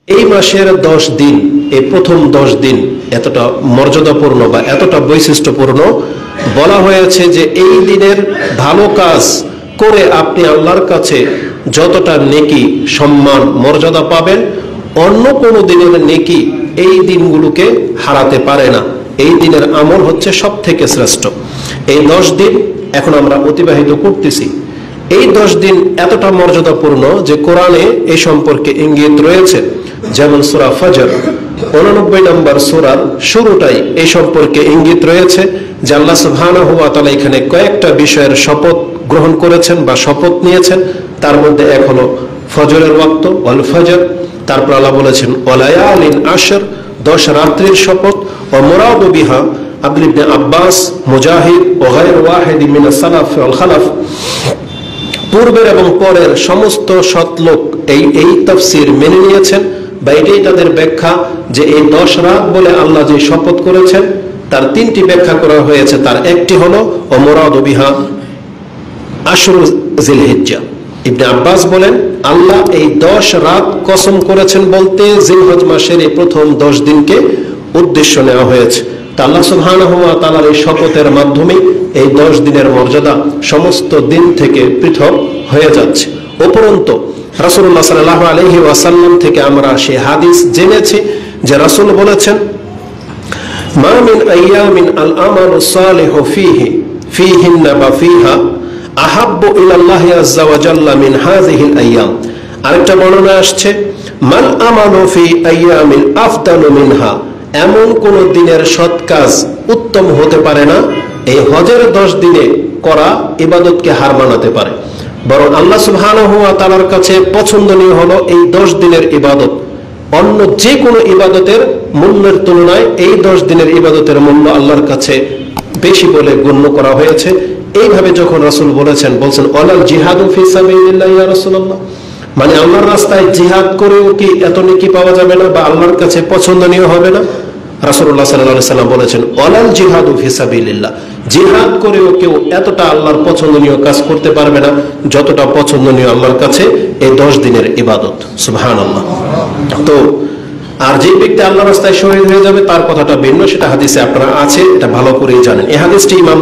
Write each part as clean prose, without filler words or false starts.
এই মাসের 10 দিন, এই প্রথম 10 দিন এতটা মর্যাদাপূর্ণ বা এতটা বৈশিষ্ট্যপূর্ণ, বলা হয়েছে যে এই দিনের ভালো কাজ করে আপনি আল্লাহর কাছে যতটা নেকি, সম্মান, মর্যাদা পাবেন, অন্য কোনো দিনের নেকি এই দিনগুলোকে হারাতে পারে না। এই দিনের আমল হচ্ছে সব থেকে শ্রেষ্ঠ। এই 10 দিন এখন আমরা অতিবাহিত করতেছি। এই 10 দিন এতটা মর্যাদাপূর্ণ যে কোরআনে এই সম্পর্কে ইঙ্গিত রয়েছে। যেমন সূরা ফজর 89 নম্বর সূরার শুরুটাই এই সম্পর্কে ইঙ্গিত রয়েছে যে আল্লাহ সুবহানাহু ওয়া তাআলা এখানে কয়েকটা বিষয়ের শপথ গ্রহণ করেছেন বা শপথ নিয়েছেন। তার মধ্যে এক হলো ফজরের ওয়াক্ত, ওয়াল ফজর। তারপর আল্লাহ বলেছেন ওয়ালায়ালিন আশর, 10 রাত্রির শপথ। ও মুরাদু বিহা আব্দুল্লাহ ইবনে আব্বাস, মুজাহিদ ও গায়রু ওয়াহিদ মিনাস সালাফ ওয়াল খালাফ, পূর্বের এবং পরের সমস্ত সৎলোক এই তাফসীর মেনে নিয়েছেন বা এটাই তাদের ব্যাখ্যা যে এই 10 রাত বলে আল্লাহ যে শপথ করেছেন তার 3টি ব্যাখ্যা করা হয়েছে। তার একটি হলো ও মুরাদু বিহা আশরু জিলহিজ্জা। ইবনে আব্বাস বলেন আল্লাহ এই 10 রাত কসম করেছেন বলতে জিলহজ মাসের এই প্রথম 10 দিনকে উদ্দেশ্য নেওয়া হয়েছে। তা আল্লাহ সুবহানাহু ওয়া তাআলার এই শপথের মাধ্যমে এই 10 দিনের মর্যাদা সমস্ত দিন থেকে পৃথক হয়ে যাচ্ছে। উপরন্তু রাসূলুল্লাহ সাল্লাল্লাহু আলাইহি ওয়াসাল্লাম থেকে আমরা সেই হাদিস জেনেছি যে রাসূল বলেছেন মা মিন আইয়ামিন আল আমালু সালিহু ফিহিন্না বা ফিহা আহাব্বু ইলাল্লাহি আযজা ওয়া জাল্লা মিন হাযিহিল আইয়াম। আরেকটা বর্ণনা আসছে মাল আমালু ফি আইয়ামিল আফদালু মিনহা, এমন কোন দিনের সৎ কাজ উত্তম হতে পারে না এই হজের 10 দিনে করা ইবাদতকে হার মানাতে পারে। বরং আল্লাহ সুবহানাহু ওয়া তাআলার কাছে পছন্দনীয় হলো এই 10 দিনের ইবাদত। অন্য যে কোনো ইবাদতের মূল্যের তুলনায় এই 10 দিনের ইবাদতের মূল্য আল্লাহর কাছে বেশি বলে গণ্য করা হয়েছে। এইভাবে যখন রাসূল বলছেন ওয়ালাল জিহাদু ফি সাবিলিল্লাহ ইয়া রাসূলুল্লাহ, মানে আল্লাহর রাস্তায় জিহাদ করেও কি এত নেকি পাওয়া যাবে না বা আল্লাহর কাছে পছন্দনীয় হবে না? রাসূলুল্লাহ সাল্লাল্লাহু আলাইহি সাল্লাম বলেছেন ওয়ালাল জিহাদু ফি সাবিলিল্লাহ, জিহাদ করেও কেউ এতটা আল্লাহর পছন্দনীয় কাজ করতে পারবে না যতটা পছন্দনীয় আল্লাহর কাছে এই 10 দিনের ইবাদত। সুবহানাল্লাহ। তো আর যে ব্যক্তি আল্লাহর রাস্তায় শহীদ হয়ে যাবে তার কথাটা ভিন্ন, সেটা হাদিসে আপনারা আছে, এটা ভালো করেই জানেন। এই হাদিসটি ইমাম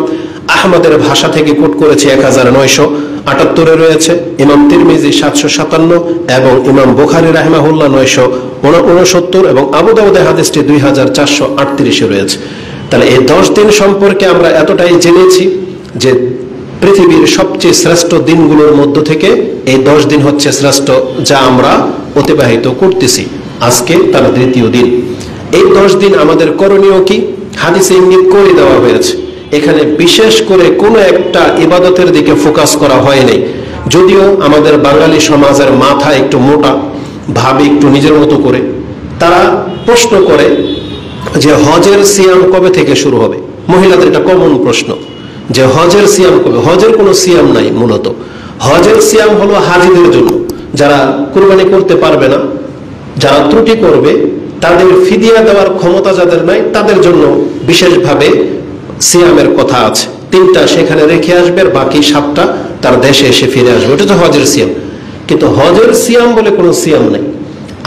আহমদের ভাষা থেকে কোট করেছে 1978 রয়েছে, ইমাম তিরমিজি 757 এবং ইমাম বুখারী রাহিমাহুল্লাহ 969 এবং আবু দাউদের হাদিসটি 2438 রয়েছে। তাহলে এই 10 দিন সম্পর্কে আমরা এতটাই জেনেছি যে পৃথিবীর সবচেয়ে শ্রেষ্ঠ দিনগুলোর মধ্য থেকে এই 10 দিন হচ্ছে শ্রেষ্ঠ, যা আমরা অতিবাহিত করতেছি। আজকে তার দ্বিতীয় দিন। এই 10 দিন আমাদের করণীয় কি হাদিসে ইঙ্গিত করে দেওয়া হয়েছে। এখানে বিশেষ করে কোনো একটা ইবাদতের দিকে ফোকাস করা হয়নি। যদিও আমাদের বাঙালি সমাজের মাথা একটু মোটা, ভাবে একটু নিজের মতো করে, তারা প্রশ্ন করে যে হজের সিয়াম কবে থেকে শুরু হবে। মহিলাদের এটা কমন প্রশ্ন যে হজের সিয়াম কবে। হজের কোনো সিয়াম নাই। মূলত হজের সিয়াম হলো হাজিদের জন্য, যারা কুরবানি করতে পারবে না, যারা ত্রুটি করবে, তাদের ফিদিয়া দেওয়ার ক্ষমতা যাদের নাই, তাদের জন্য বিশেষভাবে সিয়ামের কথা আছে। 3টা সেখানে রেখে আসবে, আর বাকি 7টা তার দেশে এসে ফিরে আসবে। ওটা তো হজের সিয়াম। কিন্তু হজের সিয়াম বলে কোনো সিয়াম নেই।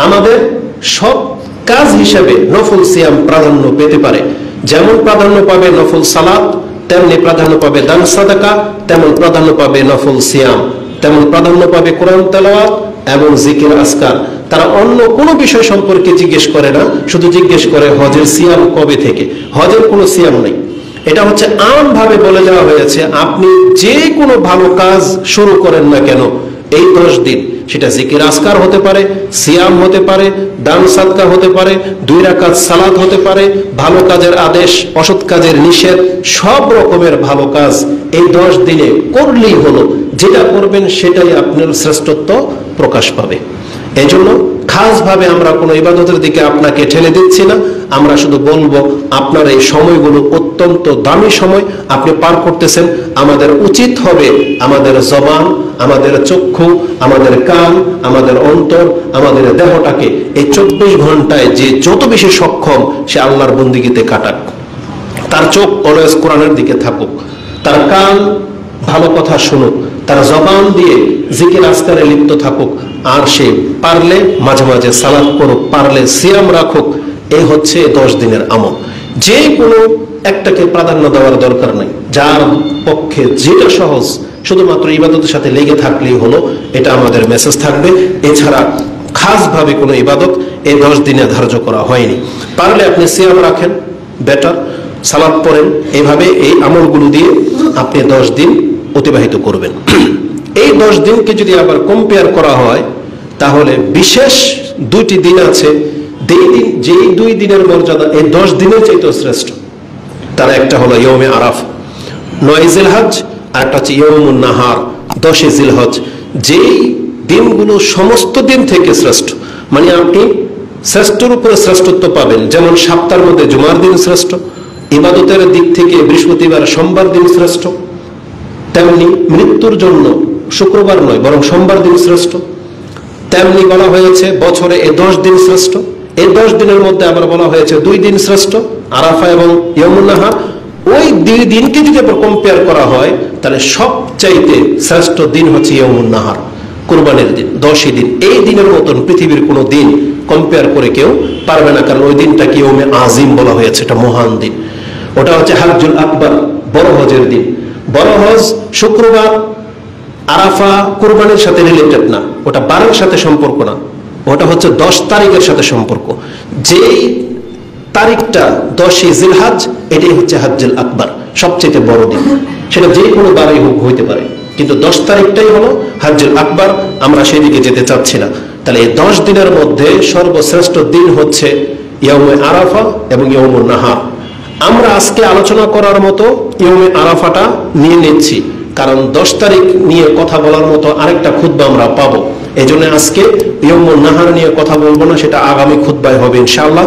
আমাদের সব কাজ হিসাবে নফল সিয়াম প্রাধান্য পেতে পারে। যেমন প্রাধান্য পাবে নফল সালাত, তেমনি প্রাধান্য পাবে দান সাদাকা, তেমন প্রাধান্য পাবে নফল সিয়াম, তেমন প্রাধান্য পাবে কোরআন তেলাওয়াত এবং জিকির আজকার। তারা অন্য কোনো বিষয় সম্পর্কে জিজ্ঞেস করে না, শুধু জিজ্ঞেস করে হজের সিয়াম কবে থেকে। হজের কোনো সিয়াম নেই। এটা হচ্ছে আমভাবে বলে দেওয়া হয়েছে আপনি যে কোনো ভালো কাজ শুরু করেন না কেন এই 10 দিন, সেটা জিকির আজকার হতে পারে, সিয়াম হতে পারে, দান সাদকা হতে পারে, 2 রাকাত সালাত হতে পারে, ভালো কাজের আদেশ, অসৎ কাজের নিষেধ, সব রকমের ভালো কাজ এই 10 দিনে করলেই হলো। যেটা করবেন সেটাই আপনার শ্রেষ্ঠত্ব প্রকাশ পাবে। এই জন্য খাসভাবে আমরা কোনো ইবাদতের দিকে আপনাকে ঠেলে দিচ্ছি না। আমরা শুধু বলবো আপনার এই সময়গুলো অত্যন্ত দামি সময় আপনি পার করতেছেন। আমাদের উচিত হবে আমাদের জবান, আমাদের চক্ষু, আমাদের কান, আমাদের অন্তর, আমাদের দেহটাকে এই 24 ঘন্টায় যে যত বেশি সক্ষম সে আল্লাহর বন্দিগিতে কাটাক। তার চোখ অলওয়েজ কোরআনের দিকে থাকুক, তার কান ভালো কথা শুনুক, তার জবান দিয়ে জিকির আজকারে লিপ্ত থাকুক, আর সে পারলে মাঝে মাঝে সালাত করুক, পারলে সিয়াম রাখুক। এই হচ্ছে 10 দিনের আমল। যে কোনো একটাকে প্রাধান্য দেওয়ার দরকার নাই, যার পক্ষে যেটা সহজ শুধুমাত্র ইবাদতের সাথে লেগে থাকলেই হলো, এটা আমাদের মেসেজ থাকবে। এছাড়া খাসভাবে কোনো ইবাদত এই 10 দিনে ধার্য করা হয়নি। পারলে আপনি সিয়াম রাখেন, বেটার, সালাত পড়েন, এইভাবে এই আমলগুলো দিয়ে আপনি 10 দিন অতিবাহিত করবেন। এই 10 দিনকে যদি আবার কম্পেয়ার করা হয়, তাহলে বিশেষ 2টি দিন আছে, যেই 2 দিনের মর্যাদা এই 10 দিনের চাইতে শ্রেষ্ঠ। তার একটা হলো ইয়মে আরাফা, 9 জিলহজ, আর একটা হচ্ছে ইয়মুন নাহার, 10 জিলহজ। যেই দিনগুলো সমস্ত দিন থেকে শ্রেষ্ঠ, মানে আপনি শ্রেষ্ঠর উপরে শ্রেষ্ঠত্ব পাবেন। যেমন সপ্তাহের মধ্যে জুমার দিন শ্রেষ্ঠ, ইবাদতের দিক থেকে বৃহস্পতিবার সোমবার দিন শ্রেষ্ঠ, তেমনি মৃত্যুর জন্য শুক্রবার নয় বরং সোমবার দিন শ্রেষ্ঠ। তেমনি বলা হয়েছে বছরে এই 10 দিন শ্রেষ্ঠ। এই 10 দিনের মধ্যে আবার বলা হয়েছে 2 দিন শ্রেষ্ঠ, আরাফা এবং ইয়মুন নাহার। ওই 2 দিনকে যদি আবার কম্পেয়ার করা হয়, তাহলে সবচাইতে শ্রেষ্ঠ দিন হচ্ছে ইয়মুন নাহার, কুরবানির দিন, 10ই দিন। এই দিনের মতন পৃথিবীর কোনো দিন কম্পেয়ার করে কেউ পারবে না, কারণ ওই দিনটাকে ইয়মে আজিম বলা হয়েছে, এটা মহান দিন। ওটা হচ্ছে হাজ্জুল আকবার, বড় হজের দিন। বড় হজ শুক্রবার, আরাফা কুরবানির সাথে রিলেটেড না, ওটা বারের সাথে সম্পর্ক না, ওটা হচ্ছে 10 তারিখের সাথে সম্পর্ক। যেই তারিখটা 10ই জিলহজ, এটাই হচ্ছে হাজ্জুল আকবার, সবচেয়ে বড় দিন। সেটা যে কোনো বারেই হইতে পারে, কিন্তু 10 তারিখটাই হলো হাজ্জুল আকবার। আমরা সেদিকে যেতে চাচ্ছি না। তাহলে এই 10 দিনের মধ্যে সর্বশ্রেষ্ঠ দিন হচ্ছে ইয়মে আরাফা এবং ইয়মুন নাহার। আমরা আজকে আলোচনা করার মতো ইয়মে আরাফাটা নিয়ে নিচ্ছি, কারণ 10 তারিখ নিয়ে কথা বলার মতো আরেকটা খুতবা আমরা পাবো। এই জন্য আজকে ইয়মুন নাহার নিয়ে কথা বলবো না, সেটা আগামী খুতবায় হবে ইনশাআল্লাহ।